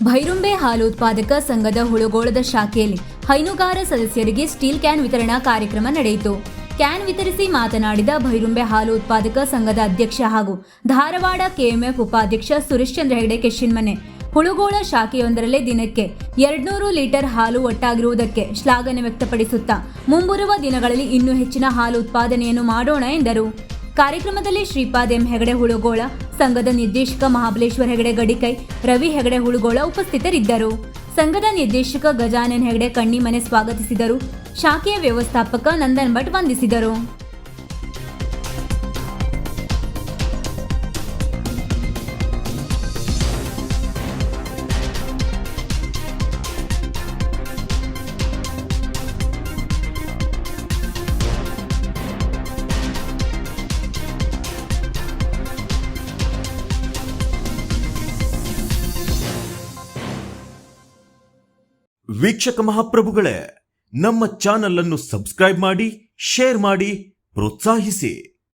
ಭೈರುಂಬೆ ಹಾಲು ಉತ್ಪಾದಕ ಸಂಘದ ಹುಳುಗೋಳದ ಶಾಖೆಯಲ್ಲಿ ಹೈನುಗಾರ ಸದಸ್ಯರಿಗೆ ಸ್ಟೀಲ್ ಕ್ಯಾನ್ ವಿತರಣಾ ಕಾರ್ಯಕ್ರಮ ನಡೆಯಿತು. ಕ್ಯಾನ್ ವಿತರಿಸಿ ಮಾತನಾಡಿದ ಭೈರುಂಬೆ ಹಾಲು ಉತ್ಪಾದಕ ಸಂಘದ ಅಧ್ಯಕ್ಷ ಹಾಗೂ ಧಾರವಾಡ ಕೆಎಂಎಫ್ ಉಪಾಧ್ಯಕ್ಷ ಸುರೇಶ್ ಚಂದ್ರ ಹೆಗಡೆ ಕೆಶಿನ್ಮನೆ, ಹುಳುಗೋಳ ಶಾಖೆಯೊಂದರಲ್ಲೇ ದಿನಕ್ಕೆ 200 ಲೀಟರ್ ಹಾಲು ಒಟ್ಟಾಗಿರುವುದಕ್ಕೆ ಶ್ಲಾಘನೆ ವ್ಯಕ್ತಪಡಿಸುತ್ತಾ ಮುಂಬರುವ ದಿನಗಳಲ್ಲಿ ಇನ್ನೂ ಹೆಚ್ಚಿನ ಹಾಲು ಉತ್ಪಾದನೆಯನ್ನು ಮಾಡೋಣ ಎಂದರು. ಕಾರ್ಯಕ್ರಮದಲ್ಲಿ ಶ್ರೀಪಾದ್ ಎಂ ಹೆಗಡೆ ಹುಳುಗೋಳ, ಸಂಘದ ನಿರ್ದೇಶಕ ಮಹಾಬಲೇಶ್ವರ ಹೆಗಡೆ ಗಡಿಕೈ, ರವಿ ಹೆಗಡೆ ಹುಳುಗೋಳ ಉಪಸ್ಥಿತರಿದ್ದರು. ಸಂಘದ ನಿರ್ದೇಶಕ ಗಜಾನನ್ ಹೆಗಡೆ ಕಣ್ಣಿಮನೆ ಸ್ವಾಗತಿಸಿದರು. ಶಾಖೆಯ ವ್ಯವಸ್ಥಾಪಕ ನಂದನ್ ಭಟ್ ವಂದಿಸಿದರು. ವೀಕ್ಷಕ ಮಹಾಪ್ರಭುಗಳೇ, ನಮ್ಮ ಚಾನಲ್ ಅನ್ನು ಸಬ್ಸ್ಕ್ರೈಬ್ ಮಾಡಿ, ಶೇರ್ ಮಾಡಿ, ಪ್ರೋತ್ಸಾಹಿಸಿ.